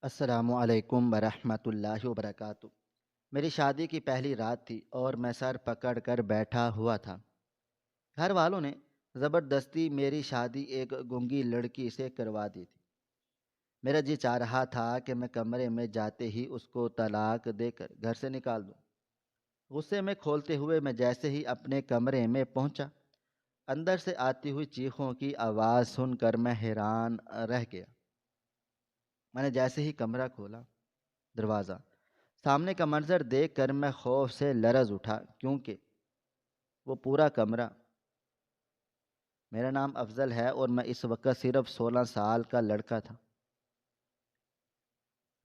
السلام علیکم ورحمۃ اللہ وبرکاتہ۔ میری شادی کی پہلی رات تھی اور میں سر پکڑ کر بیٹھا ہوا تھا۔ گھر والوں نے زبردستی میری شادی ایک گنگی لڑکی سے کروا دی تھی۔ میرا جی چاہ رہا تھا کہ میں کمرے میں جاتے ہی اس کو طلاق دے کر گھر سے نکال دوں۔ غصے میں کھولتے ہوئے میں جیسے ہی اپنے کمرے میں پہنچا، اندر سے آتی ہوئی چیخوں کی آواز سن کر میں حیران رہ گیا۔ میں نے جیسے ہی کمرہ کھولا، دروازہ سامنے کا منظر دیکھ کر میں خوف سے لرز اٹھا، کیونکہ وہ پورا کمرہ… میرا نام افضل ہے اور میں اس وقت صرف 16 سال کا لڑکا تھا۔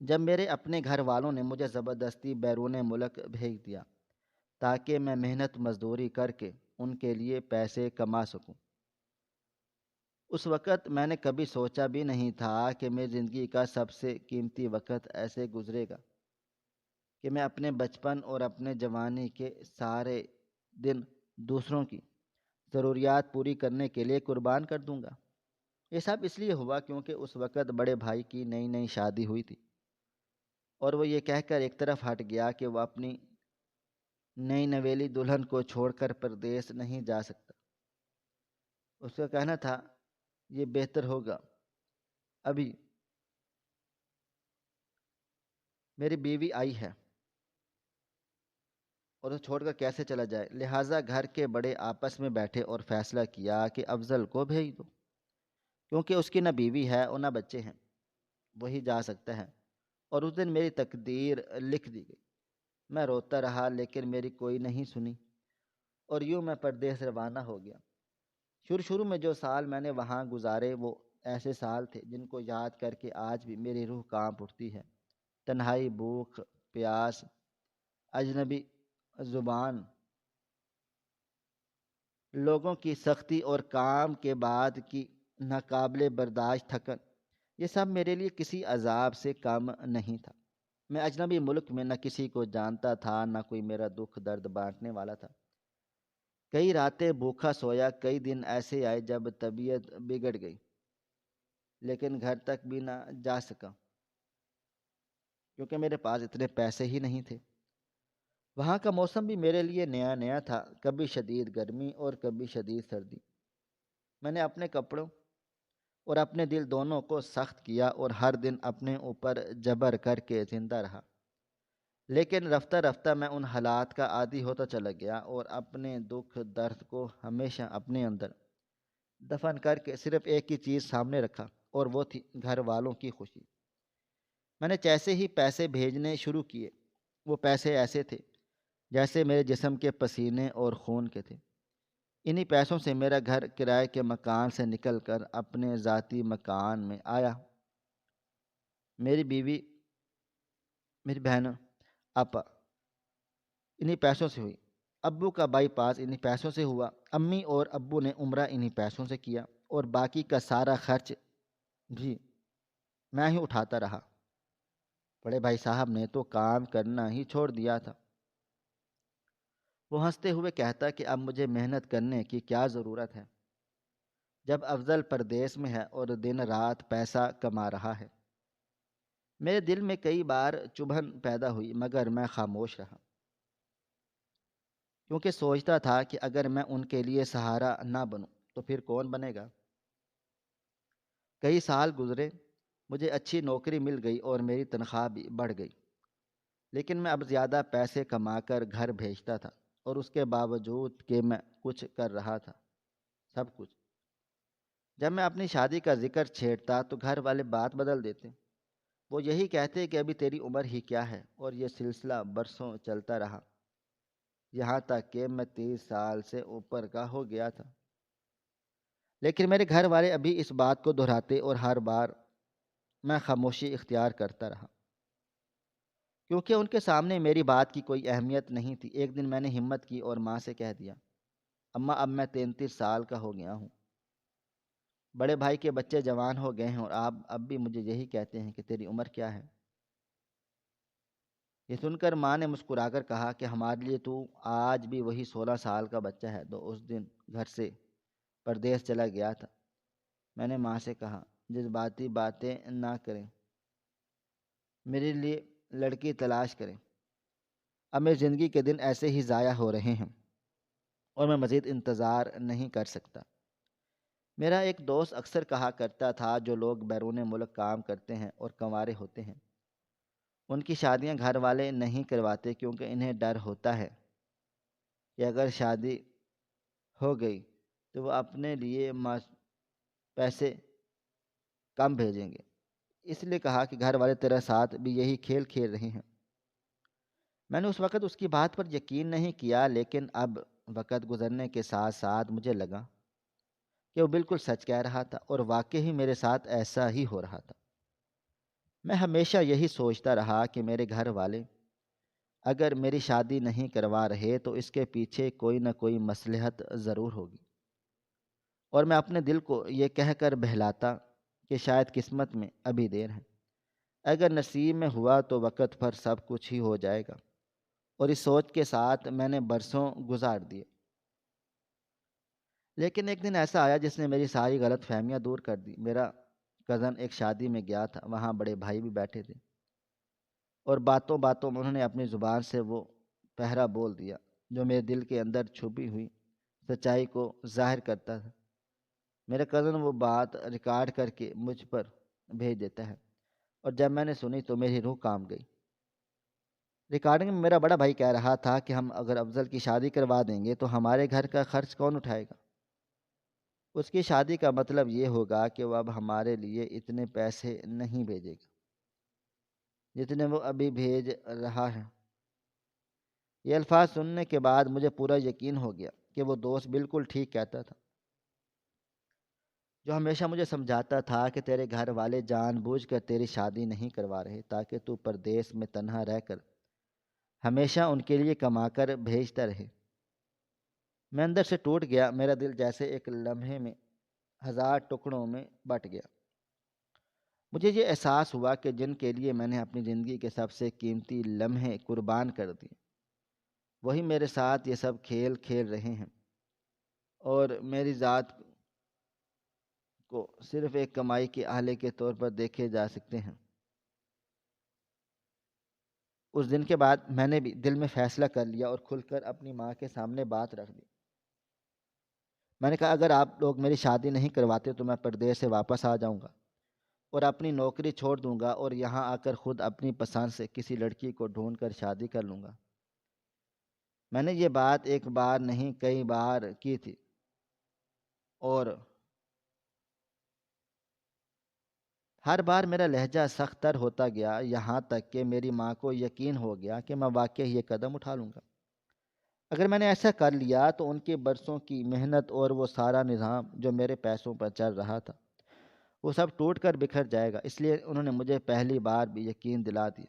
جب میرے اپنے گھر والوں نے مجھے زبردستی بیرون ملک بھیج دیا تاکہ میں محنت مزدوری کر کے ان کے لیے پیسے کما سکوں، اس وقت میں نے کبھی سوچا بھی نہیں تھا کہ میری زندگی کا سب سے قیمتی وقت ایسے گزرے گا کہ میں اپنے بچپن اور اپنے جوانی کے سارے دن دوسروں کی ضروریات پوری کرنے کے لیے قربان کر دوں گا۔ یہ سب اس لیے ہوا کیونکہ اس وقت بڑے بھائی کی نئی نئی شادی ہوئی تھی، اور وہ یہ کہہ کر ایک طرف ہٹ گیا کہ وہ اپنی نئی نویلی دلہن کو چھوڑ کر پردیس نہیں جا سکتا۔ اس کا کہنا تھا، یہ بہتر ہوگا ابھی میری بیوی آئی ہے اور اسے چھوڑ کر کیسے چلا جائے، لہٰذا گھر کے بڑے آپس میں بیٹھے اور فیصلہ کیا کہ افضل کو بھیج دو، کیونکہ اس کی نہ بیوی ہے اور نہ بچے ہیں، وہی جا سکتا ہے۔ اور اس دن میری تقدیر لکھ دی گئی۔ میں روتا رہا لیکن میری کوئی نہیں سنی، اور یوں میں پردیس روانہ ہو گیا۔ شروع میں جو سال میں نے وہاں گزارے وہ ایسے سال تھے جن کو یاد کر کے آج بھی میری روح کانپ اٹھتی ہے۔ تنہائی، بھوک، پیاس، اجنبی زبان، لوگوں کی سختی اور کام کے بعد کی ناقابل برداشت تھکن، یہ سب میرے لیے کسی عذاب سے کم نہیں تھا۔ میں اجنبی ملک میں نہ کسی کو جانتا تھا، نہ کوئی میرا دکھ درد بانٹنے والا تھا۔ کئی راتیں بھوکا سویا، کئی دن ایسے آئے جب طبیعت بگڑ گئی لیکن گھر تک بھی نہ جا سکا کیونکہ میرے پاس اتنے پیسے ہی نہیں تھے۔ وہاں کا موسم بھی میرے لیے نیا نیا تھا، کبھی شدید گرمی اور کبھی شدید سردی۔ میں نے اپنے کپڑوں اور اپنے دل دونوں کو سخت کیا اور ہر دن اپنے اوپر جبر کر کے زندہ رہا، لیکن رفتہ رفتہ میں ان حالات کا عادی ہوتا چلا گیا اور اپنے دکھ درد کو ہمیشہ اپنے اندر دفن کر کے صرف ایک ہی چیز سامنے رکھا، اور وہ تھی گھر والوں کی خوشی۔ میں نے جیسے ہی پیسے بھیجنے شروع کیے، وہ پیسے ایسے تھے جیسے میرے جسم کے پسینے اور خون کے تھے۔ انہی پیسوں سے میرا گھر کرائے کے مکان سے نکل کر اپنے ذاتی مکان میں آیا۔ میری بیوی، میری بہن، آپا انہی پیسوں سے ہوئی۔ ابو کا بائی پاس انہی پیسوں سے ہوا۔ امی اور ابو نے عمرہ انہی پیسوں سے کیا، اور باقی کا سارا خرچ بھی میں ہی اٹھاتا رہا۔ بڑے بھائی صاحب نے تو کام کرنا ہی چھوڑ دیا تھا۔ وہ ہنستے ہوئے کہتا کہ اب مجھے محنت کرنے کی کیا ضرورت ہے، جب افضل پردیس میں ہے اور دن رات پیسہ کما رہا ہے۔ میرے دل میں کئی بار چبھن پیدا ہوئی، مگر میں خاموش رہا، کیونکہ سوچتا تھا کہ اگر میں ان کے لیے سہارا نہ بنوں تو پھر کون بنے گا۔ کئی سال گزرے، مجھے اچھی نوکری مل گئی اور میری تنخواہ بھی بڑھ گئی، لیکن میں اب زیادہ پیسے کما کر گھر بھیجتا تھا، اور اس کے باوجود کہ میں کچھ کر رہا تھا، سب کچھ۔ جب میں اپنی شادی کا ذکر چھیڑتا تو گھر والے بات بدل دیتے۔ وہ یہی کہتے کہ ابھی تیری عمر ہی کیا ہے، اور یہ سلسلہ برسوں چلتا رہا، یہاں تک کہ میں 30 سال سے اوپر کا ہو گیا تھا۔ لیکن میرے گھر والے ابھی اس بات کو دہراتے اور ہر بار میں خاموشی اختیار کرتا رہا، کیونکہ ان کے سامنے میری بات کی کوئی اہمیت نہیں تھی۔ ایک دن میں نے ہمت کی اور ماں سے کہہ دیا، اماں اب میں 33 سال کا ہو گیا ہوں، بڑے بھائی کے بچے جوان ہو گئے ہیں، اور آپ اب بھی مجھے یہی کہتے ہیں کہ تیری عمر کیا ہے۔ یہ سن کر ماں نے مسکرا کر کہا کہ ہمارے لیے تو آج بھی وہی 16 سال کا بچہ ہے جو اس دن گھر سے پردیس چلا گیا تھا۔ میں نے ماں سے کہا، جذباتی باتیں نہ کریں، میرے لیے لڑکی تلاش کریں۔ اب میری زندگی کے دن ایسے ہی ضائع ہو رہے ہیں اور میں مزید انتظار نہیں کر سکتا۔ میرا ایک دوست اکثر کہا کرتا تھا جو لوگ بیرون ملک کام کرتے ہیں اور کنوارے ہوتے ہیں ان کی شادیاں گھر والے نہیں کرواتے کیونکہ انہیں ڈر ہوتا ہے کہ اگر شادی ہو گئی تو وہ اپنے لیے پیسے کم بھیجیں گے۔ اس لیے کہا کہ گھر والے تیرے ساتھ بھی یہی کھیل کھیل رہے ہیں۔ میں نے اس وقت اس کی بات پر یقین نہیں کیا، لیکن اب وقت گزرنے کے ساتھ ساتھ مجھے لگا کہ وہ بالکل سچ کہہ رہا تھا اور واقعی میرے ساتھ ایسا ہی ہو رہا تھا۔ میں ہمیشہ یہی سوچتا رہا کہ میرے گھر والے اگر میری شادی نہیں کروا رہے تو اس کے پیچھے کوئی نہ کوئی مصلحت ضرور ہوگی، اور میں اپنے دل کو یہ کہہ کر بہلاتا کہ شاید قسمت میں ابھی دیر ہے، اگر نصیب میں ہوا تو وقت پر سب کچھ ہی ہو جائے گا۔ اور اس سوچ کے ساتھ میں نے برسوں گزار دیے، لیکن ایک دن ایسا آیا جس نے میری ساری غلط فہمیاں دور کر دی۔ میرا کزن ایک شادی میں گیا تھا، وہاں بڑے بھائی بھی بیٹھے تھے اور باتوں باتوں میں انہوں نے اپنی زبان سے وہ پہرا بول دیا جو میرے دل کے اندر چھپی ہوئی سچائی کو ظاہر کرتا تھا۔ میرا کزن وہ بات ریکارڈ کر کے مجھ پر بھیج دیتا ہے، اور جب میں نے سنی تو میری روح کانپ گئی۔ ریکارڈنگ میں میرا بڑا بھائی کہہ رہا تھا کہ ہم اگر افضل کی شادی کروا دیں گے تو ہمارے گھر کا خرچ کون اٹھائے گا؟ اس کی شادی کا مطلب یہ ہوگا کہ وہ اب ہمارے لیے اتنے پیسے نہیں بھیجے گا جتنے وہ ابھی بھیج رہا ہے۔ یہ الفاظ سننے کے بعد مجھے پورا یقین ہو گیا کہ وہ دوست بالکل ٹھیک کہتا تھا، جو ہمیشہ مجھے سمجھاتا تھا کہ تیرے گھر والے جان بوجھ کر تیری شادی نہیں کروا رہے تاکہ تو پردیس میں تنہا رہ کر ہمیشہ ان کے لیے کما کر بھیجتا رہے۔ میں اندر سے ٹوٹ گیا، میرا دل جیسے ایک لمحے میں ہزار ٹکڑوں میں بٹ گیا۔ مجھے یہ احساس ہوا کہ جن کے لیے میں نے اپنی زندگی کے سب سے قیمتی لمحے قربان کر دیے وہی میرے ساتھ یہ سب کھیل کھیل رہے ہیں اور میری ذات کو صرف ایک کمائی کے آلے کے طور پر دیکھے جا سکتے ہیں۔ اس دن کے بعد میں نے بھی دل میں فیصلہ کر لیا اور کھل کر اپنی ماں کے سامنے بات رکھ دی۔ میں نے کہا اگر آپ لوگ میری شادی نہیں کرواتے تو میں پردیس سے واپس آ جاؤں گا اور اپنی نوکری چھوڑ دوں گا اور یہاں آ کر خود اپنی پسند سے کسی لڑکی کو ڈھونڈ کر شادی کر لوں گا۔ میں نے یہ بات ایک بار نہیں کئی بار کی تھی، اور ہر بار میرا لہجہ سخت تر ہوتا گیا، یہاں تک کہ میری ماں کو یقین ہو گیا کہ میں واقعی یہ قدم اٹھا لوں گا۔ اگر میں نے ایسا کر لیا تو ان کے برسوں کی محنت اور وہ سارا نظام جو میرے پیسوں پر چل رہا تھا وہ سب ٹوٹ کر بکھر جائے گا۔ اس لیے انہوں نے مجھے پہلی بار بھی یقین دلا دیا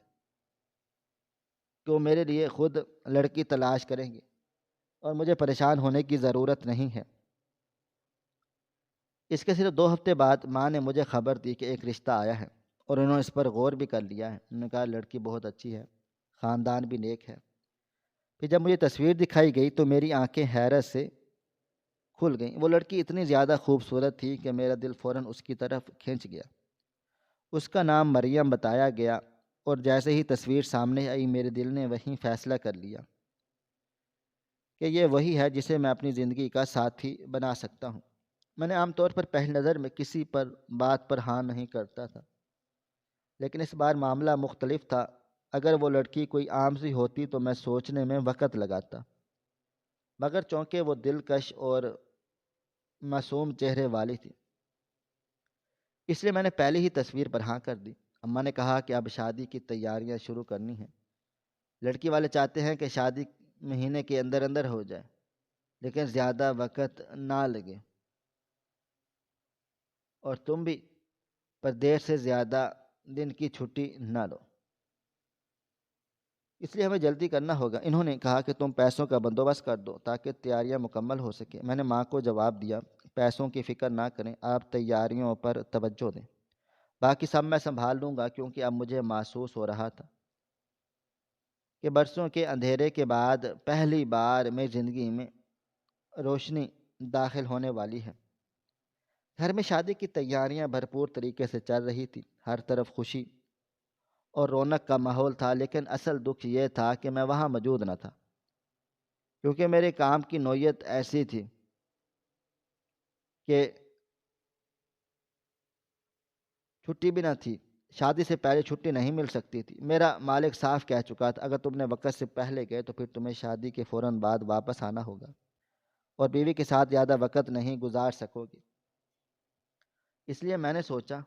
کہ وہ میرے لیے خود لڑکی تلاش کریں گے اور مجھے پریشان ہونے کی ضرورت نہیں ہے۔ اس کے صرف 2 ہفتے بعد ماں نے مجھے خبر دی کہ ایک رشتہ آیا ہے اور انہوں نے اس پر غور بھی کر لیا ہے۔ انہوں نے کہا لڑکی بہت اچھی ہے، خاندان بھی نیک ہے۔ پھر جب مجھے تصویر دکھائی گئی تو میری آنکھیں حیرت سے کھل گئیں۔ وہ لڑکی اتنی زیادہ خوبصورت تھی کہ میرا دل فوراً اس کی طرف کھنچ گیا۔ اس کا نام مریم بتایا گیا، اور جیسے ہی تصویر سامنے آئی میرے دل نے وہیں فیصلہ کر لیا کہ یہ وہی ہے جسے میں اپنی زندگی کا ساتھی بنا سکتا ہوں۔ میں نے عام طور پر پہلی نظر میں کسی پر بات پر ہاں نہیں کرتا تھا، لیکن اس بار معاملہ مختلف تھا۔ اگر وہ لڑکی کوئی عام سی ہوتی تو میں سوچنے میں وقت لگاتا، مگر چونکہ وہ دلکش اور معصوم چہرے والی تھی اس لیے میں نے پہلے ہی تصویر پر ہاں کر دی۔ اماں نے کہا کہ اب شادی کی تیاریاں شروع کرنی ہیں۔ لڑکی والے چاہتے ہیں کہ شادی مہینے کے اندر اندر ہو جائے، لیکن زیادہ وقت نہ لگے، اور تم بھی پردیس سے زیادہ دن کی چھٹی نہ لو، اس لیے ہمیں جلدی کرنا ہوگا۔ انہوں نے کہا کہ تم پیسوں کا بندوبست کر دو تاکہ تیاریاں مکمل ہو سکیں۔ میں نے ماں کو جواب دیا پیسوں کی فکر نہ کریں، آپ تیاریوں پر توجہ دیں، باقی سب میں سنبھال لوں گا، کیونکہ اب مجھے محسوس ہو رہا تھا کہ برسوں کے اندھیرے کے بعد پہلی بار میری زندگی میں روشنی داخل ہونے والی ہے۔ گھر میں شادی کی تیاریاں بھرپور طریقے سے چل رہی تھی، ہر طرف خوشی اور رونق کا ماحول تھا، لیکن اصل دکھ یہ تھا کہ میں وہاں موجود نہ تھا، کیونکہ میرے کام کی نوعیت ایسی تھی کہ چھٹی بھی نہ تھی۔ شادی سے پہلے چھٹی نہیں مل سکتی تھی۔ میرا مالک صاف کہہ چکا تھا، اگر تم نے وقت سے پہلے گئے تو پھر تمہیں شادی کے فوراً بعد واپس آنا ہوگا اور بیوی کے ساتھ زیادہ وقت نہیں گزار سکو گی۔ اس لیے میں نے سوچا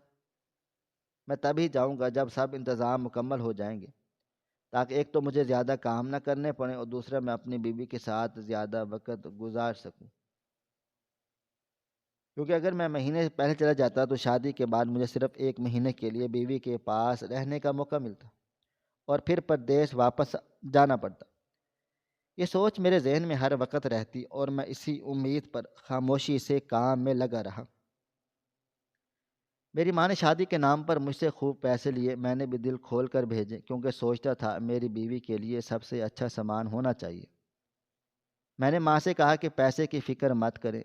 میں تبھی جاؤں گا جب سب انتظام مکمل ہو جائیں گے، تاکہ ایک تو مجھے زیادہ کام نہ کرنے پڑیں اور دوسرا میں اپنی بیوی کے ساتھ زیادہ وقت گزار سکوں، کیونکہ اگر میں مہینے پہلے چلا جاتا تو شادی کے بعد مجھے صرف 1 مہینے کے لیے بیوی کے پاس رہنے کا موقع ملتا اور پھر پردیس واپس جانا پڑتا۔ یہ سوچ میرے ذہن میں ہر وقت رہتی اور میں اسی امید پر خاموشی سے کام میں لگا رہا۔ میری ماں نے شادی کے نام پر مجھ سے خوب پیسے لیے، میں نے بھی دل کھول کر بھیجے، کیونکہ سوچتا تھا میری بیوی کے لیے سب سے اچھا سامان ہونا چاہیے۔ میں نے ماں سے کہا کہ پیسے کی فکر مت کریں،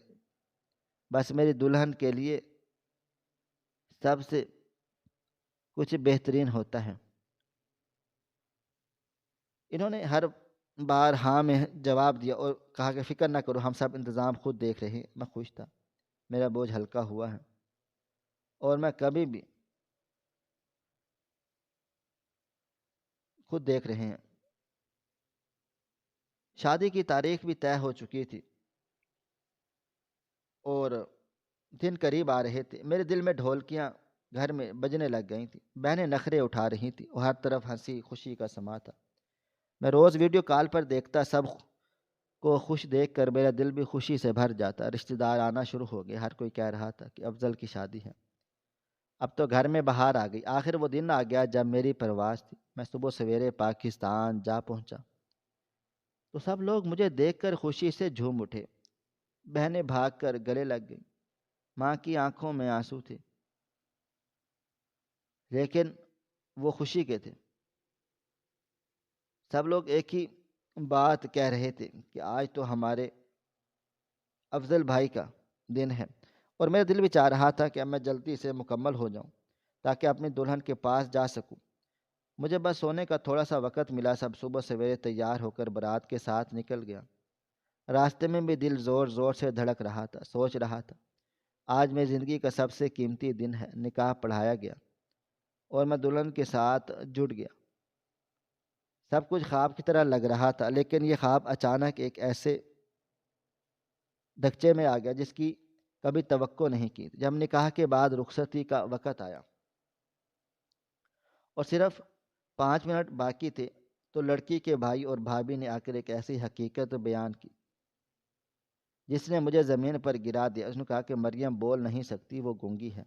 بس میری دلہن کے لیے سب سے کچھ بہترین ہوتا ہے۔ انہوں نے ہر بار ہاں میں جواب دیا اور کہا کہ فکر نہ کرو، ہم سب انتظام خود دیکھ رہے ہیں۔ میں خوش تھا، میرا بوجھ ہلکا ہوا ہے اور میں کبھی بھی خود دیکھ رہے ہیں۔ شادی کی تاریخ بھی طے ہو چکی تھی اور دن قریب آ رہے تھے۔ میرے دل میں ڈھولکیاں گھر میں بجنے لگ گئی تھیں، بہنیں نخرے اٹھا رہی تھیں اور ہر طرف ہنسی خوشی کا سما تھا۔ میں روز ویڈیو کال پر دیکھتا، سب کو خوش دیکھ کر میرا دل بھی خوشی سے بھر جاتا۔ رشتہ دار آنا شروع ہو گئے، ہر کوئی کہہ رہا تھا کہ افضل کی شادی ہے۔ اب تو گھر میں بہار آ گئی۔ آخر وہ دن آ گیا جب میری پرواز تھی۔ میں صبح سویرے پاکستان جا پہنچا تو سب لوگ مجھے دیکھ کر خوشی سے جھوم اٹھے، بہنیں بھاگ کر گلے لگ گئیں، ماں کی آنکھوں میں آنسو تھے، لیکن وہ خوشی کے تھے۔ سب لوگ ایک ہی بات کہہ رہے تھے کہ آج تو ہمارے افضل بھائی کا دن ہے، اور میرا دل بھی چاہ رہا تھا کہ اب میں جلدی سے مکمل ہو جاؤں تاکہ اپنی دلہن کے پاس جا سکوں۔ مجھے بس سونے کا تھوڑا سا وقت ملا۔ سب صبح سویرے تیار ہو کر بارات کے ساتھ نکل گیا۔ راستے میں بھی دل زور زور سے دھڑک رہا تھا، سوچ رہا تھا آج میری زندگی کا سب سے قیمتی دن ہے۔ نکاح پڑھایا گیا اور میں دلہن کے ساتھ جڑ گیا۔ سب کچھ خواب کی طرح لگ رہا تھا، لیکن یہ خواب اچانک ایک ایسے ڈھکچے میں آ گیا جس کی کبھی توقع نہیں کی۔ جب نکاح کے بعد رخصتی کا وقت آیا اور صرف 5 منٹ باقی تھے تو لڑکی کے بھائی اور بھابھی نے آ کر ایک ایسی حقیقت بیان کی جس نے مجھے زمین پر گرا دیا۔ اس نے کہا کہ مریم بول نہیں سکتی، وہ گونگی ہے۔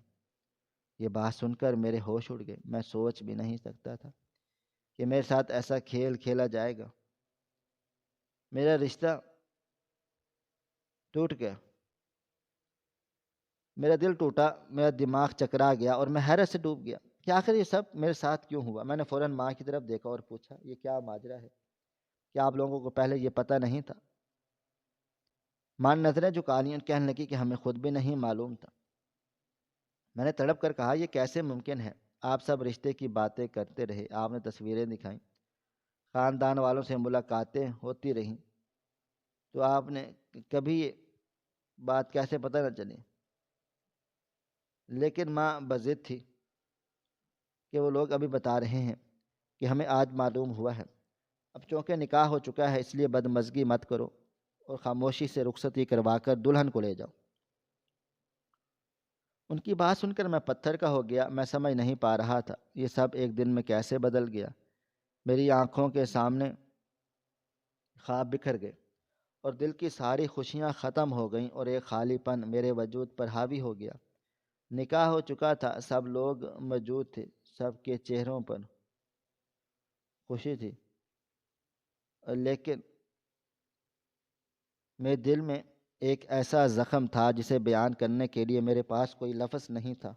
یہ بات سن کر میرے ہوش اڑ گئے۔ میں سوچ بھی نہیں سکتا تھا کہ میرے ساتھ ایسا کھیل کھیلا جائے گا۔ میرا رشتہ ٹوٹ گیا، میرا دل ٹوٹا، میرا دماغ چکرا گیا اور میں حیرت سے ڈوب گیا کہ آخر یہ سب میرے ساتھ کیوں ہوا۔ میں نے فوراً ماں کی طرف دیکھا اور پوچھا یہ کیا ماجرا ہے؟ کیا آپ لوگوں کو پہلے یہ پتہ نہیں تھا؟ ماں نے نظریں جھکا لیں اور کہنے لگی کہ ہمیں خود بھی نہیں معلوم تھا۔ میں نے تڑپ کر کہا یہ کیسے ممکن ہے؟ آپ سب رشتے کی باتیں کرتے رہے، آپ نے تصویریں دکھائیں، خاندان والوں سے ملاقاتیں ہوتی رہیں، تو آپ نے کبھی یہ بات کیسے پتہ نہ چلی؟ لیکن ماں بضد تھی کہ وہ لوگ ابھی بتا رہے ہیں کہ ہمیں آج معلوم ہوا ہے۔ اب چونکہ نکاح ہو چکا ہے اس لیے بدمزگی مت کرو اور خاموشی سے رخصتی کروا کر دلہن کو لے جاؤ۔ ان کی بات سن کر میں پتھر کا ہو گیا۔ میں سمجھ نہیں پا رہا تھا یہ سب ایک دن میں کیسے بدل گیا۔ میری آنکھوں کے سامنے خواب بکھر گئے اور دل کی ساری خوشیاں ختم ہو گئیں اور ایک خالی پن میرے وجود پر حاوی ہو گیا۔ نکاح ہو چکا تھا، سب لوگ موجود تھے، سب کے چہروں پر خوشی تھی، لیکن میرے دل میں ایک ایسا زخم تھا جسے بیان کرنے کے لیے میرے پاس کوئی لفظ نہیں تھا۔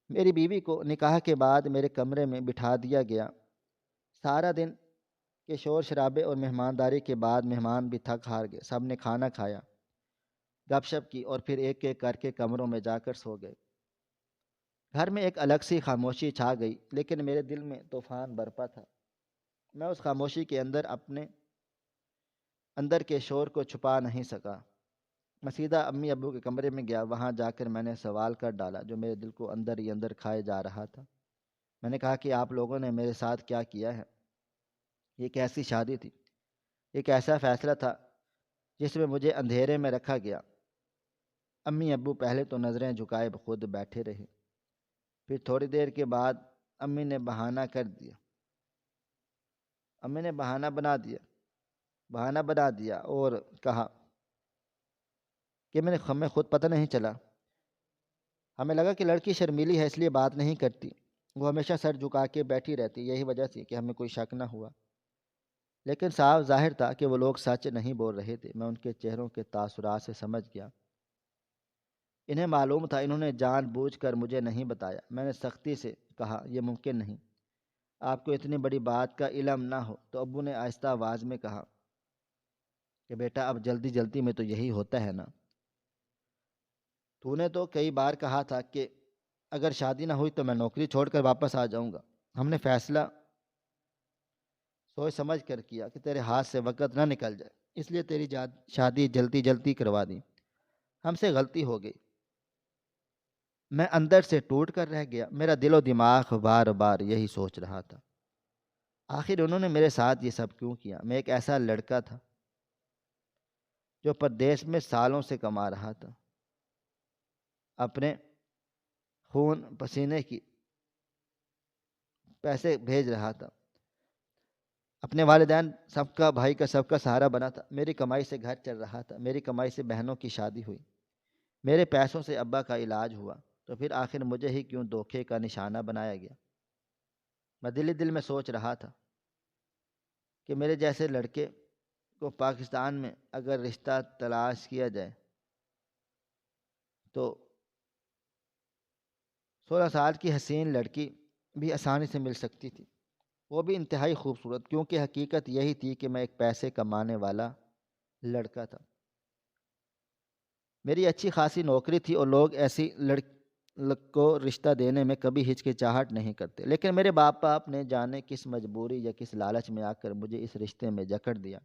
میری بیوی کو نکاح کے بعد میرے کمرے میں بٹھا دیا گیا۔ سارا دن کے شور شرابے اور مہمانداری کے بعد مہمان بھی تھک ہار گئے۔ سب نے کھانا کھایا، گپ شپ کی اور پھر ایک ایک کر کے کمروں میں جا کر سو گئے۔ گھر میں ایک الگ سی خاموشی چھا گئی، لیکن میرے دل میں طوفان برپا تھا۔ میں اس خاموشی کے اندر اپنے اندر کے شور کو چھپا نہیں سکا۔ میں سیدھا امی ابو کے کمرے میں گیا۔ وہاں جا کر میں نے سوال کر ڈالا جو میرے دل کو اندر ہی اندر کھائے جا رہا تھا۔ میں نے کہا کہ آپ لوگوں نے میرے ساتھ کیا کیا ہے؟ یہ کیسی شادی تھی؟ ایک ایسا فیصلہ تھا جس میں مجھے اندھیرے میں رکھا گیا۔ امی ابو پہلے تو نظریں جھکائے خود بیٹھے رہے، پھر تھوڑی دیر کے بعد امی نے بہانہ کر دیا امی نے بہانہ بنا دیا اور کہا کہ ہمیں خود پتہ نہیں چلا۔ ہمیں لگا کہ لڑکی شرمیلی ہے اس لیے بات نہیں کرتی، وہ ہمیشہ سر جھکا کے بیٹھی رہتی، یہی وجہ تھی کہ ہمیں کوئی شک نہ ہوا۔ لیکن صاف ظاہر تھا کہ وہ لوگ سچ نہیں بول رہے تھے۔ میں ان کے چہروں کے تاثرات سے سمجھ گیا۔ انہیں معلوم تھا، انہوں نے جان بوجھ کر مجھے نہیں بتایا۔ میں نے سختی سے کہا یہ ممکن نہیں، آپ کو اتنی بڑی بات کا علم نہ ہو۔ تو ابو نے آہستہ آواز میں کہا کہ بیٹا اب جلدی جلدی میں تو یہی ہوتا ہے نا، تو نے تو کئی بار کہا تھا کہ اگر شادی نہ ہوئی تو میں نوکری چھوڑ کر واپس آ جاؤں گا۔ ہم نے فیصلہ سوچ سمجھ کر کیا کہ تیرے ہاتھ سے وقت نہ نکل جائے، اس لیے تیری شادی جلدی جلدی کروا دی۔ ہم سے غلطی ہو گئی۔ میں اندر سے ٹوٹ کر رہ گیا۔ میرا دل و دماغ بار بار یہی سوچ رہا تھا، آخر انہوں نے میرے ساتھ یہ سب کیوں کیا؟ میں ایک ایسا لڑکا تھا جو پردیس میں سالوں سے کما رہا تھا، اپنے خون پسینے کی پیسے بھیج رہا تھا، اپنے والدین سب کا بھائی کا سب کا سہارا بنا تھا۔ میری کمائی سے گھر چل رہا تھا، میری کمائی سے بہنوں کی شادی ہوئی، میرے پیسوں سے ابا کا علاج ہوا، تو پھر آخر مجھے ہی کیوں دھوکے کا نشانہ بنایا گیا؟ میں دل ہی دل میں سوچ رہا تھا کہ میرے جیسے لڑکے کو پاکستان میں اگر رشتہ تلاش کیا جائے تو 16 سال کی حسین لڑکی بھی آسانی سے مل سکتی تھی، وہ بھی انتہائی خوبصورت، کیونکہ حقیقت یہی تھی کہ میں ایک پیسے کمانے والا لڑکا تھا۔ میری اچھی خاصی نوکری تھی اور لوگ ایسی کو رشتہ دینے میں کبھی ہچکچاہٹ نہیں کرتے، لیکن میرے باپ باپ نے جانے کس مجبوری یا کس لالچ میں آ کر مجھے اس رشتے میں جکڑ دیا،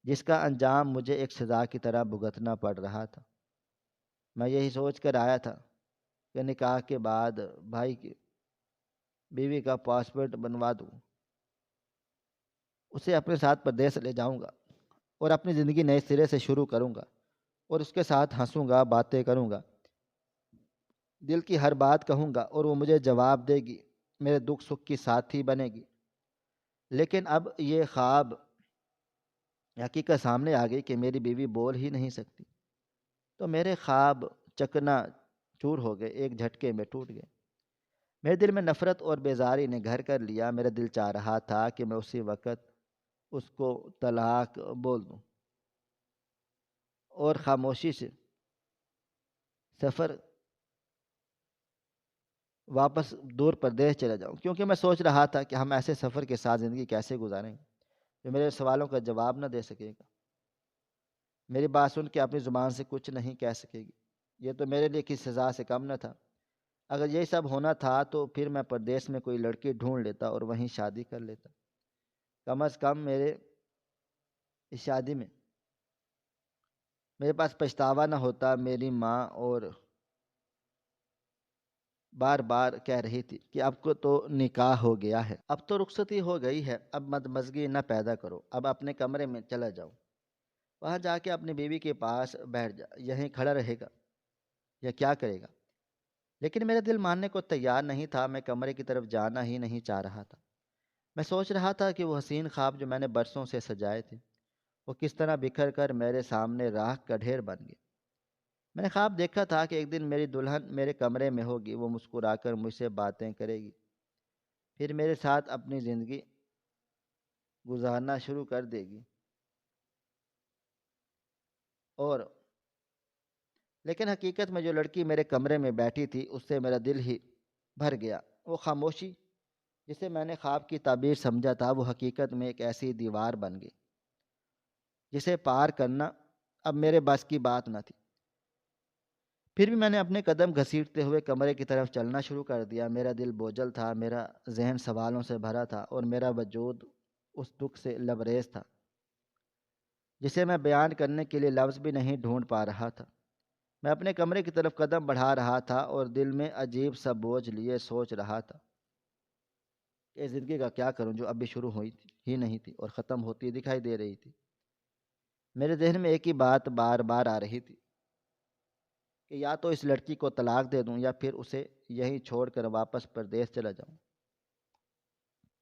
جس کا انجام مجھے ایک سزا کی طرح بھگتنا پڑ رہا تھا۔ میں یہی سوچ کر آیا تھا کہ نکاح کے بعد بھائی کی بیوی کا پاسپورٹ بنوا دوں، اسے اپنے ساتھ پردیس لے جاؤں گا اور اپنی زندگی نئے سرے سے شروع کروں گا، اور اس کے ساتھ ہنسوں گا، باتیں کروں گا، دل کی ہر بات کہوں گا اور وہ مجھے جواب دے گی، میرے دکھ سکھ کی ساتھی بنے گی۔ لیکن اب یہ خواب حقیقت سامنے آ گئی کہ میری بیوی بول ہی نہیں سکتی، تو میرے خواب چکنا چور ہو گئے، ایک جھٹکے میں ٹوٹ گئے۔ میرے دل میں نفرت اور بیزاری نے گھر کر لیا۔ میرا دل چاہ رہا تھا کہ میں اسی وقت اس کو طلاق بول دوں اور خاموشی سے سفر واپس دور پردیش چلا جاؤں، کیونکہ میں سوچ رہا تھا کہ ہم ایسے سفر کے ساتھ زندگی کیسے گزاریں گے جو میرے سوالوں کا جواب نہ دے سکے گا، میری بات سن کے اپنی زبان سے کچھ نہیں کہہ سکے گی۔ یہ تو میرے لیے کسی سزا سے کم نہ تھا۔ اگر یہی سب ہونا تھا تو پھر میں پردیس میں کوئی لڑکی ڈھونڈ لیتا اور وہیں شادی کر لیتا۔ کم از کم میرے اس شادی میں میرے پاس پچھتاوا نہ ہوتا۔ میری ماں اور بار بار کہہ رہی تھی کہ اب کو تو نکاح ہو گیا ہے، اب تو رخصتی ہو گئی ہے، اب مدمزگی نہ پیدا کرو، اب اپنے کمرے میں چلا جاؤ، وہاں جا کے اپنی بیوی کے پاس بیٹھ جا، یہیں کھڑا رہے گا یا کیا کرے گا؟ لیکن میرا دل ماننے کو تیار نہیں تھا۔ میں کمرے کی طرف جانا ہی نہیں چاہ رہا تھا۔ میں سوچ رہا تھا کہ وہ حسین خواب جو میں نے برسوں سے سجائے تھے وہ کس طرح بکھر کر میرے سامنے راکھ کا ڈھیر بن گئے۔ میں نے خواب دیکھا تھا کہ ایک دن میری دلہن میرے کمرے میں ہوگی، وہ مسکرا کر مجھ سے باتیں کرے گی، پھر میرے ساتھ اپنی زندگی گزارنا شروع کر دے گی، اور لیکن حقیقت میں جو لڑکی میرے کمرے میں بیٹھی تھی اس سے میرا دل ہی بھر گیا۔ وہ خاموشی جسے میں نے خواب کی تعبیر سمجھا تھا وہ حقیقت میں ایک ایسی دیوار بن گئی جسے پار کرنا اب میرے بس کی بات نہ تھی۔ پھر بھی میں نے اپنے قدم گھسیٹتے ہوئے کمرے کی طرف چلنا شروع کر دیا۔ میرا دل بوجھل تھا، میرا ذہن سوالوں سے بھرا تھا، اور میرا وجود اس دکھ سے لبریز تھا جسے میں بیان کرنے کے لیے لفظ بھی نہیں ڈھونڈ پا رہا تھا۔ میں اپنے کمرے کی طرف قدم بڑھا رہا تھا اور دل میں عجیب سا بوجھ لیے سوچ رہا تھا کہ زندگی کا کیا کروں جو ابھی شروع ہوئی تھی ہی نہیں تھی اور ختم ہوتی دکھائی دے رہی تھی۔ میرے ذہن میں ایک ہی بات بار بار آ رہی تھی کہ یا تو اس لڑکی کو طلاق دے دوں یا پھر اسے یہیں چھوڑ کر واپس پردیس چلا جاؤں۔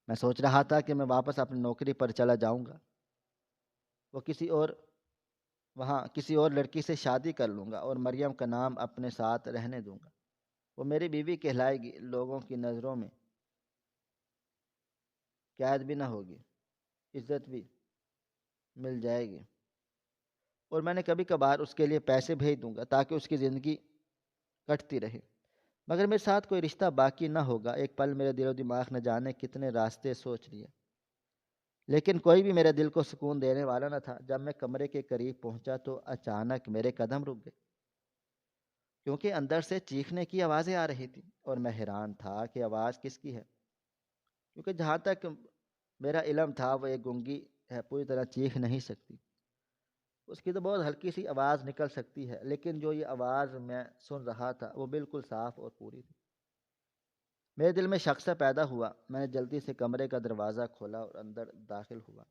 میں سوچ رہا تھا کہ میں واپس اپنی نوکری پر چلا جاؤں گا، وہ کسی اور لڑکی سے شادی کر لوں گا اور مریم کا نام اپنے ساتھ رہنے دوں گا۔ وہ میری بیوی کہلائے گی، لوگوں کی نظروں میں قید بھی نہ ہوگی، عزت بھی مل جائے گی، اور میں نے کبھی کبھار اس کے لیے پیسے بھیج دوں گا تاکہ اس کی زندگی کٹتی رہے، مگر میرے ساتھ کوئی رشتہ باقی نہ ہوگا۔ ایک پل میرے دل و دماغ نہ جانے کتنے راستے سوچ لیے، لیکن کوئی بھی میرے دل کو سکون دینے والا نہ تھا۔ جب میں کمرے کے قریب پہنچا تو اچانک میرے قدم رک گئے، کیونکہ اندر سے چیخنے کی آوازیں آ رہی تھیں، اور میں حیران تھا کہ آواز کس کی ہے، کیونکہ جہاں تک میرا علم تھا وہ ایک گونگی ہے، پوری طرح چیخ نہیں سکتی، اس کی تو بہت ہلکی سی آواز نکل سکتی ہے، لیکن جو یہ آواز میں سن رہا تھا وہ بالکل صاف اور پوری تھی۔ میرے دل میں شک سا پیدا ہوا، میں نے جلدی سے کمرے کا دروازہ کھولا اور اندر داخل ہوا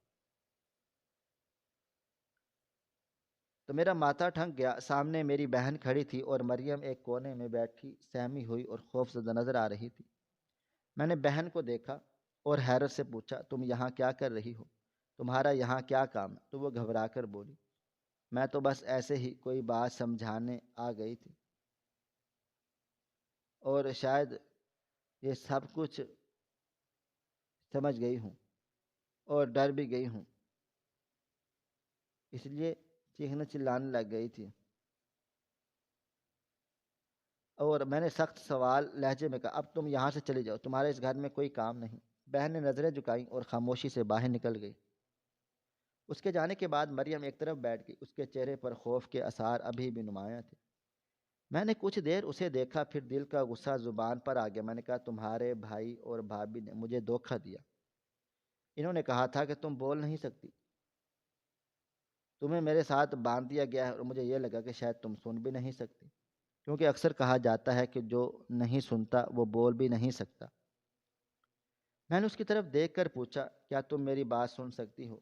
تو میرا ماتھا ٹھنک گیا۔ سامنے میری بہن کھڑی تھی اور مریم ایک کونے میں بیٹھی سہمی ہوئی اور خوف زدہ نظر آ رہی تھی۔ میں نے بہن کو دیکھا اور حیرت سے پوچھا، تم یہاں کیا کر رہی ہو؟ تمہارا یہاں کیا کام ہے؟ تو وہ گھبرا کر بولی، میں تو بس ایسے ہی کوئی بات سمجھانے آ گئی تھی، اور شاید یہ سب کچھ سمجھ گئی ہوں اور ڈر بھی گئی ہوں، اس لیے چیخنے چلانے لگ گئی تھی۔ اور میں نے سخت سوال لہجے میں کہا، اب تم یہاں سے چلی جاؤ، تمہارے اس گھر میں کوئی کام نہیں۔ بہن نے نظریں جھکائیں اور خاموشی سے باہر نکل گئی۔ اس کے جانے کے بعد مریم ایک طرف بیٹھ گئی، اس کے چہرے پر خوف کے آثار ابھی بھی نمایاں تھے۔ میں نے کچھ دیر اسے دیکھا، پھر دل کا غصہ زبان پر آ گیا۔ میں نے کہا، تمہارے بھائی اور بھابھی نے مجھے دھوکہ دیا، انہوں نے کہا تھا کہ تم بول نہیں سکتی، تمہیں میرے ساتھ باندھ دیا گیا ہے، اور مجھے یہ لگا کہ شاید تم سن بھی نہیں سکتی، کیونکہ اکثر کہا جاتا ہے کہ جو نہیں سنتا وہ بول بھی نہیں سکتا۔ میں نے اس کی طرف دیکھ کر پوچھا، کیا تم میری بات سن سکتی ہو؟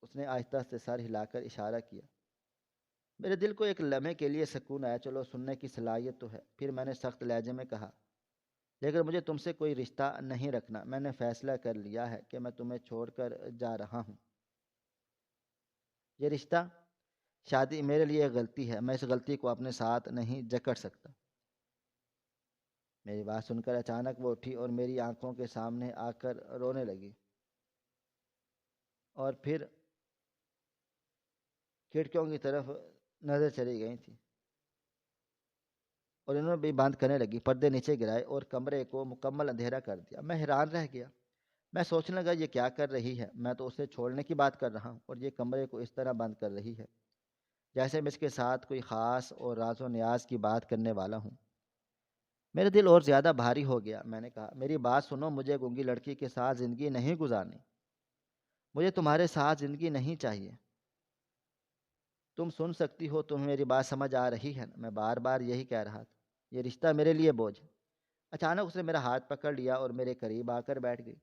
اس نے آہستہ سے سر ہلا کر اشارہ کیا۔ میرے دل کو ایک لمحے کے لیے سکون آیا، چلو سننے کی صلاحیت تو ہے۔ پھر میں نے سخت لہجے میں کہا، لیکن مجھے تم سے کوئی رشتہ نہیں رکھنا، میں نے فیصلہ کر لیا ہے کہ میں تمہیں چھوڑ کر جا رہا ہوں۔ یہ رشتہ، شادی میرے لیے ایک غلطی ہے، میں اس غلطی کو اپنے ساتھ نہیں جکڑ سکتا۔ میری بات سن کر اچانک وہ اٹھی اور میری آنکھوں کے سامنے آ کر رونے لگی، اور پھر کھڑکیوں کی طرف نظر چلی گئی تھی، اور انہوں نے بھی بند کرنے لگی، پردے نیچے گرائے اور کمرے کو مکمل اندھیرا کر دیا۔ میں حیران رہ گیا، میں سوچنے لگا یہ کیا کر رہی ہے؟ میں تو اسے چھوڑنے کی بات کر رہا ہوں، اور یہ کمرے کو اس طرح بند کر رہی ہے جیسے میں اس کے ساتھ کوئی خاص اور راز و نیاز کی بات کرنے والا ہوں۔ میرا دل اور زیادہ بھاری ہو گیا۔ میں نے کہا، میری بات سنو، مجھے گونگی لڑکی کے ساتھ زندگی نہیں گزارنی، مجھے تمہارے ساتھ زندگی نہیں چاہیے۔ تم سن سکتی ہو، تمہیں میری بات سمجھ آ رہی ہے نا؟ میں بار بار یہی کہہ رہا تھا، یہ رشتہ میرے لیے بوجھ ہے۔ اچانک اس نے میرا ہاتھ پکڑ لیا اور میرے قریب آ کر بیٹھ گئی۔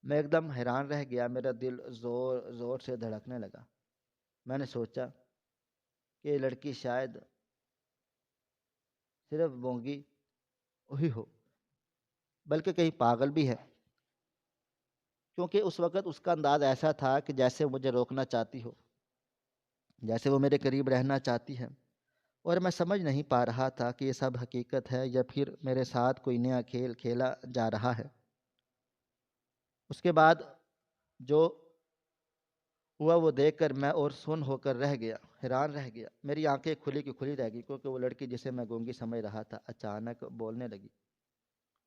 میں ایک دم حیران رہ گیا، میرا دل زور زور سے دھڑکنے لگا۔ میں نے سوچا کہ یہ لڑکی شاید صرف گونگی ہی ہو، بلکہ کہیں پاگل بھی ہے، کیونکہ اس وقت اس کا انداز ایسا تھا کہ جیسے مجھے روکنا چاہتی ہو، جیسے وہ میرے قریب رہنا چاہتی ہے، اور میں سمجھ نہیں پا رہا تھا کہ یہ سب حقیقت ہے یا پھر میرے ساتھ کوئی نیا کھیل کھیلا جا رہا ہے۔ اس کے بعد جو ہوا وہ دیکھ کر میں اور سن ہو کر رہ گیا، حیران رہ گیا۔ میری آنکھیں کھلی کی کھلی رہ گئی، کیونکہ وہ لڑکی جسے میں گونگی سمجھ رہا تھا اچانک بولنے لگی۔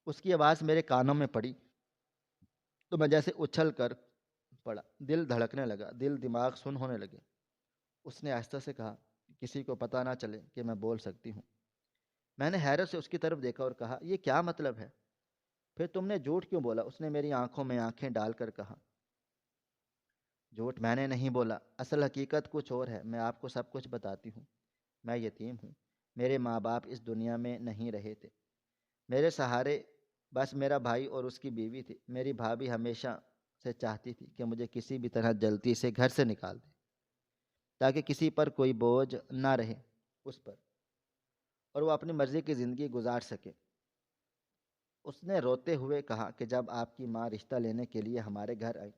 اس کی آواز میرے کانوں میں پڑی تو میں جیسے اچھل کر پڑا، دل دھڑکنے لگا، دل دماغ سن ہونے لگے۔ اس نے آہستہ سے کہا، کسی کو پتہ نہ چلے کہ میں بول سکتی ہوں۔ میں نے حیرت سے اس کی طرف دیکھا اور کہا، یہ کیا مطلب ہے؟ پھر تم نے جھوٹ کیوں بولا؟ اس نے میری آنکھوں میں آنکھیں ڈال کر کہا۔ جھوٹ میں نے نہیں بولا، اصل حقیقت کچھ اور ہے، میں آپ کو سب کچھ بتاتی ہوں۔ میں یتیم ہوں، میرے ماں باپ اس دنیا میں نہیں رہے تھے، میرے سہارے بس میرا بھائی اور اس کی بیوی تھی۔ میری بھابھی ہمیشہ سے چاہتی تھی کہ مجھے کسی بھی طرح جلدی سے گھر سے نکال دے، تاکہ کسی پر کوئی بوجھ نہ رہے اس پر، اور وہ اپنی مرضی کی زندگی گزار سکے۔ اس نے روتے ہوئے کہا کہ جب آپ کی ماں رشتہ لینے کے لیے ہمارے گھر آئی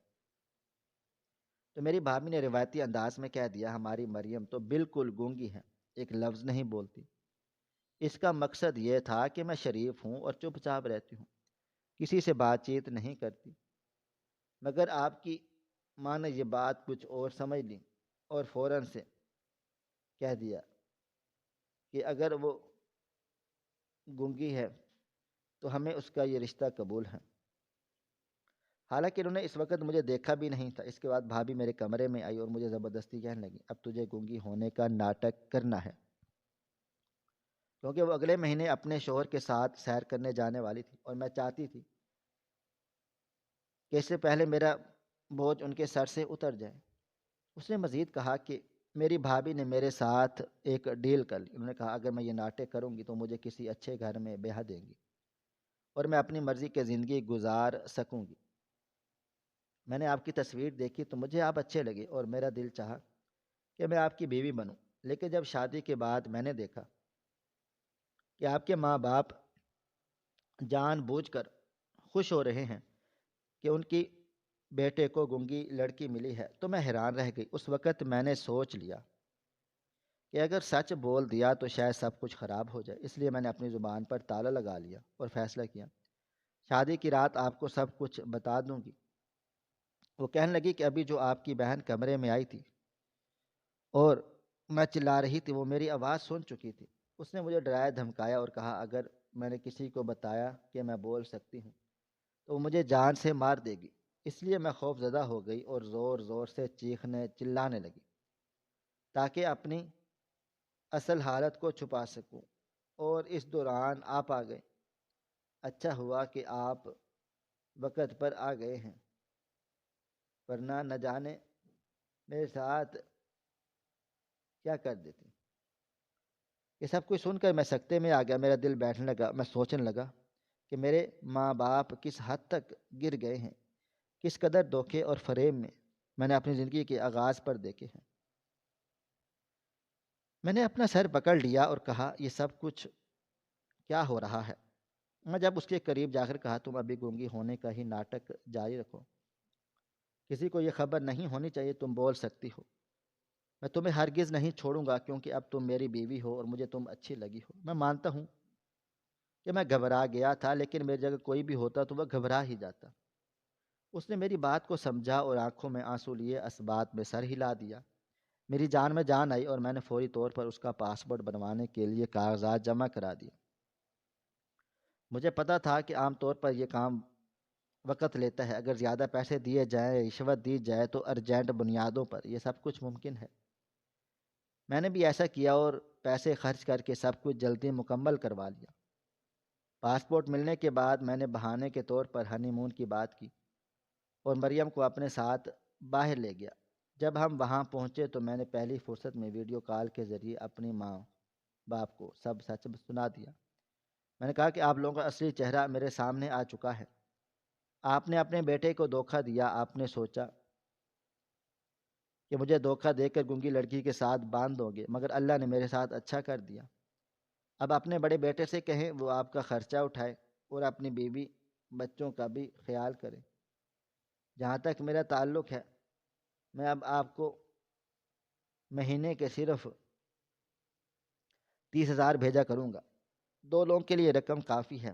تو میری بھابھی نے روایتی انداز میں کہہ دیا، ہماری مریم تو بالکل گونگی ہے، ایک لفظ نہیں بولتی۔ اس کا مقصد یہ تھا کہ میں شریف ہوں اور چپ چاپ رہتی ہوں، کسی سے بات چیت نہیں کرتی۔ مگر آپ کی ماں نے یہ بات کچھ اور سمجھ لی اور فوراً سے کہہ دیا کہ اگر وہ گونگی ہے تو ہمیں اس کا یہ رشتہ قبول ہے۔ حالانکہ انہوں نے اس وقت مجھے دیکھا بھی نہیں تھا۔ اس کے بعد بھابھی میرے کمرے میں آئی اور مجھے زبردستی کہنے لگی، اب تجھے گونگی ہونے کا ناٹک کرنا ہے، کیونکہ وہ اگلے مہینے اپنے شوہر کے ساتھ سیر کرنے جانے والی تھی اور میں چاہتی تھی کہ اس سے پہلے میرا بوجھ ان کے سر سے اتر جائے۔ اس نے مزید کہا کہ میری بھابھی نے میرے ساتھ ایک ڈیل کر لی۔ انہوں نے کہا اگر میں یہ ناٹک کروں گی تو مجھے کسی اچھے گھر میں بیاہ دیں گی اور میں اپنی مرضی کی زندگی گزار سکوں گی۔ میں نے آپ کی تصویر دیکھی تو مجھے آپ اچھے لگے اور میرا دل چاہا کہ میں آپ کی بیوی بنوں، لیکن جب شادی کے بعد میں نے دیکھا کہ آپ کے ماں باپ جان بوجھ کر خوش ہو رہے ہیں کہ ان کی بیٹے کو گنگی لڑکی ملی ہے تو میں حیران رہ گئی۔ اس وقت میں نے سوچ لیا کہ اگر سچ بول دیا تو شاید سب کچھ خراب ہو جائے، اس لیے میں نے اپنی زبان پر تالا لگا لیا اور فیصلہ کیا شادی کی رات آپ کو سب کچھ بتا دوں گی۔ وہ کہنے لگی کہ ابھی جو آپ کی بہن کمرے میں آئی تھی اور میں چلا رہی تھی وہ میری آواز سن چکی تھی۔ اس نے مجھے ڈرایا دھمکایا اور کہا اگر میں نے کسی کو بتایا کہ میں بول سکتی ہوں تو وہ مجھے جان سے مار دے گی۔ اس لیے میں خوف زدہ ہو گئی اور زور زور سے چیخنے چلانے لگی تاکہ اپنی اصل حالت کو چھپا سکوں، اور اس دوران آپ آ گئے۔ اچھا ہوا کہ آپ وقت پر آ گئے ہیں، ورنہ نہ جانے میرے ساتھ کیا کر دیتی۔ یہ سب کچھ سن کر میں سکتے میں آ گیا، میرا دل بیٹھنے لگا۔ میں سوچنے لگا کہ میرے ماں باپ کس حد تک گر گئے ہیں، کس قدر دھوکے اور فریب میں نے اپنی زندگی کے آغاز پر دیکھے ہیں۔ میں نے اپنا سر پکڑ لیا اور کہا یہ سب کچھ کیا ہو رہا ہے؟ میں جب اس کے قریب جا کر کہا تم ابھی گونگی ہونے کا ہی ناٹک جاری رکھو، کسی کو یہ خبر نہیں ہونی چاہیے، تم بول سکتی ہو، میں تمہیں ہرگز نہیں چھوڑوں گا کیونکہ اب تم میری بیوی ہو اور مجھے تم اچھی لگی ہو۔ میں مانتا ہوں کہ میں گھبرا گیا تھا، لیکن میری جگہ کوئی بھی ہوتا تو وہ گھبرا ہی جاتا۔ اس نے میری بات کو سمجھا اور آنکھوں میں آنسو لیے اسبات میں سر ہلا دیا۔ میری جان میں جان آئی اور میں نے فوری طور پر اس کا پاسپورٹ بنوانے کے لیے کاغذات جمع کرا دیے۔ مجھے پتا تھا کہ عام طور پر یہ کام وقت لیتا ہے، اگر زیادہ پیسے دیے جائیں، رشوت دی جائے تو ارجنٹ بنیادوں پر یہ سب کچھ ممکن ہے۔ میں نے بھی ایسا کیا اور پیسے خرچ کر کے سب کچھ جلدی مکمل کروا لیا۔ پاسپورٹ ملنے کے بعد میں نے بہانے کے طور پر ہنی مون کی بات کی اور مریم کو اپنے ساتھ باہر لے گیا۔ جب ہم وہاں پہنچے تو میں نے پہلی فرصت میں ویڈیو کال کے ذریعے اپنی ماں باپ کو سب سچ سنا دیا۔ میں نے کہا کہ آپ لوگوں کا اصلی چہرہ میرے سامنے آ چکا ہے، آپ نے اپنے بیٹے کو دھوکہ دیا، آپ نے سوچا کہ مجھے دھوکہ دے کر گنگی لڑکی کے ساتھ باندھ دو گے، مگر اللہ نے میرے ساتھ اچھا کر دیا۔ اب اپنے بڑے بیٹے سے کہیں وہ آپ کا خرچہ اٹھائے اور اپنی بیوی بچوں کا بھی خیال کرے۔ جہاں تک میرا تعلق ہے میں اب آپ کو مہینے کے صرف 30,000 بھیجا کروں گا، 2 لوگوں کے لیے رقم کافی ہے۔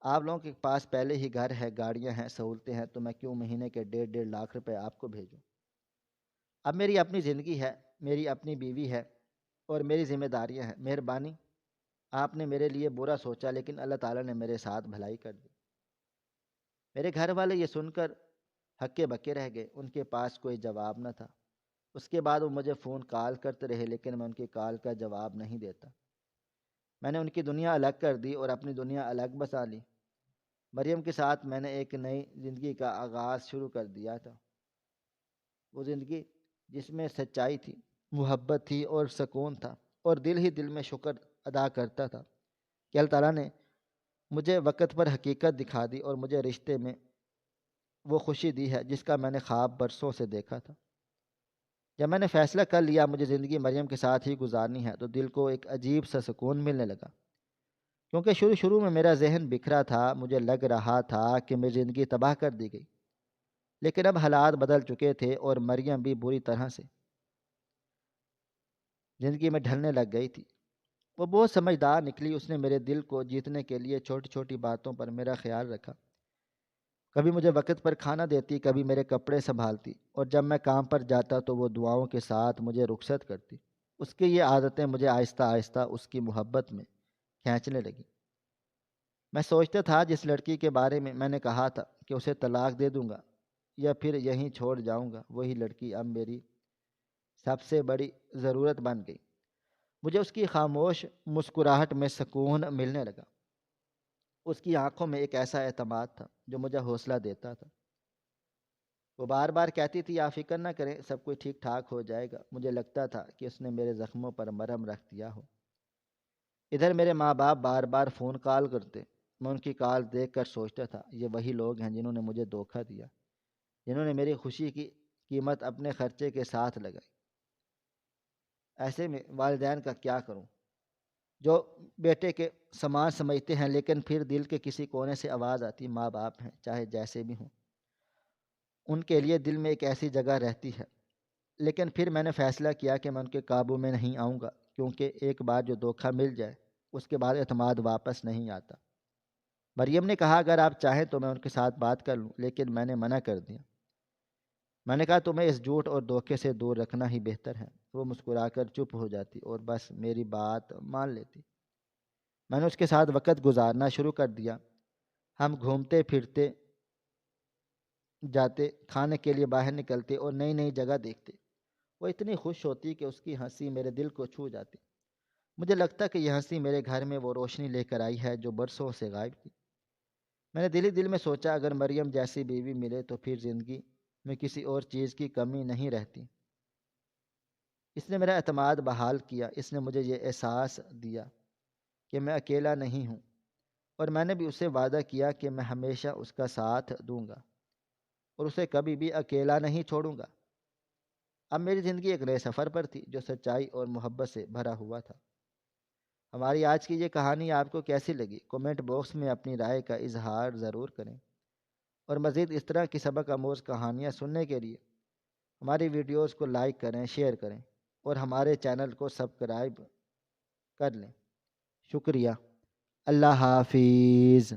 آپ لوگوں کے پاس پہلے ہی گھر ہے، گاڑیاں ہیں، سہولتیں ہیں، تو میں کیوں مہینے کے 1.5 لاکھ روپے آپ کو بھیجوں؟ اب میری اپنی زندگی ہے، میری اپنی بیوی ہے اور میری ذمہ داریاں ہیں۔ مہربانی، آپ نے میرے لیے برا سوچا لیکن اللہ تعالیٰ نے میرے ساتھ بھلائی کر دی۔ میرے گھر والے یہ سن کر ہکے بکے رہ گئے، ان کے پاس کوئی جواب نہ تھا۔ اس کے بعد وہ مجھے فون کال کرتے رہے لیکن میں ان کی کال کا جواب نہیں دیتا۔ میں نے ان کی دنیا الگ کر دی اور اپنی دنیا الگ بسا لی۔ مریم کے ساتھ میں نے ایک نئی زندگی کا آغاز شروع کر دیا تھا، وہ زندگی جس میں سچائی تھی، محبت تھی اور سکون تھا، اور دل ہی دل میں شکر ادا کرتا تھا کہ اللہ تعالیٰ نے مجھے وقت پر حقیقت دکھا دی اور مجھے رشتے میں وہ خوشی دی ہے جس کا میں نے خواب برسوں سے دیکھا تھا۔ جب میں نے فیصلہ کر لیا مجھے زندگی مریم کے ساتھ ہی گزارنی ہے تو دل کو ایک عجیب سا سکون ملنے لگا، کیونکہ شروع میں میرا ذہن بکھرا تھا، مجھے لگ رہا تھا کہ میری زندگی تباہ کر دی گئی، لیکن اب حالات بدل چکے تھے اور مریم بھی بری طرح سے زندگی میں ڈھلنے لگ گئی تھی۔ وہ بہت سمجھدار نکلی، اس نے میرے دل کو جیتنے کے لیے چھوٹی چھوٹی باتوں پر میرا خیال رکھا، کبھی مجھے وقت پر کھانا دیتی، کبھی میرے کپڑے سنبھالتی، اور جب میں کام پر جاتا تو وہ دعاؤں کے ساتھ مجھے رخصت کرتی۔ اس کی یہ عادتیں مجھے آہستہ آہستہ اس کی محبت میں کھینچنے لگیں۔ میں سوچتا تھا جس لڑکی کے بارے میں نے کہا تھا کہ اسے طلاق دے دوں گا یا پھر یہیں چھوڑ جاؤں گا، وہی لڑکی اب میری سب سے بڑی ضرورت بن گئی۔ مجھے اس کی خاموش مسکراہٹ میں سکون ملنے لگا، اس کی آنکھوں میں ایک ایسا اعتماد تھا جو مجھے حوصلہ دیتا تھا۔ وہ بار بار کہتی تھی آپ فکر نہ کریں، سب کچھ ٹھیک ٹھاک ہو جائے گا۔ مجھے لگتا تھا کہ اس نے میرے زخموں پر مرہم رکھ دیا ہو۔ ادھر میرے ماں باپ بار بار فون کال کرتے، میں ان کی کال دیکھ کر سوچتا تھا یہ وہی لوگ ہیں جنہوں نے مجھے دھوکہ دیا، جنہوں نے میری خوشی کی قیمت اپنے خرچے کے ساتھ لگائی۔ ایسے میں والدین کا کیا کروں جو بیٹے کے سامان سمجھتے ہیں، لیکن پھر دل کے کسی کونے سے آواز آتی ماں باپ ہیں چاہے جیسے بھی ہوں، ان کے لیے دل میں ایک ایسی جگہ رہتی ہے۔ لیکن پھر میں نے فیصلہ کیا کہ میں ان کے قابو میں نہیں آؤں گا، کیونکہ ایک بار جو دھوکہ مل جائے اس کے بعد اعتماد واپس نہیں آتا۔ مریم نے کہا اگر آپ چاہیں تو میں ان کے ساتھ بات کر لوں، لیکن میں نے منع کر دیا۔ میں نے کہا تمہیں اس جھوٹ اور دھوکے سے دور رکھنا ہی بہتر ہے۔ وہ مسکرا کر چپ ہو جاتی اور بس میری بات مان لیتی۔ میں نے اس کے ساتھ وقت گزارنا شروع کر دیا، ہم گھومتے پھرتے جاتے، کھانے کے لیے باہر نکلتے اور نئی نئی جگہ دیکھتے۔ وہ اتنی خوش ہوتی کہ اس کی ہنسی میرے دل کو چھو جاتی۔ مجھے لگتا کہ یہ ہنسی میرے گھر میں وہ روشنی لے کر آئی ہے جو برسوں سے غائب تھی۔ میں نے دل ہی دل میں سوچا اگر مریم جیسی بیوی ملے تو پھر زندگی میں کسی اور چیز کی کمی نہیں رہتی۔ اس نے میرا اعتماد بحال کیا، اس نے مجھے یہ احساس دیا کہ میں اکیلا نہیں ہوں، اور میں نے بھی اسے وعدہ کیا کہ میں ہمیشہ اس کا ساتھ دوں گا اور اسے کبھی بھی اکیلا نہیں چھوڑوں گا۔ اب میری زندگی ایک نئے سفر پر تھی جو سچائی اور محبت سے بھرا ہوا تھا۔ ہماری آج کی یہ کہانی آپ کو کیسی لگی؟ کومنٹ باکس میں اپنی رائے کا اظہار ضرور کریں، اور مزید اس طرح کی سبق آموز کہانیاں سننے کے لیے ہماری ویڈیوز کو لائک کریں، شیئر کریں اور ہمارے چینل کو سبسکرائب کر لیں۔ شکریہ۔ اللہ حافظ۔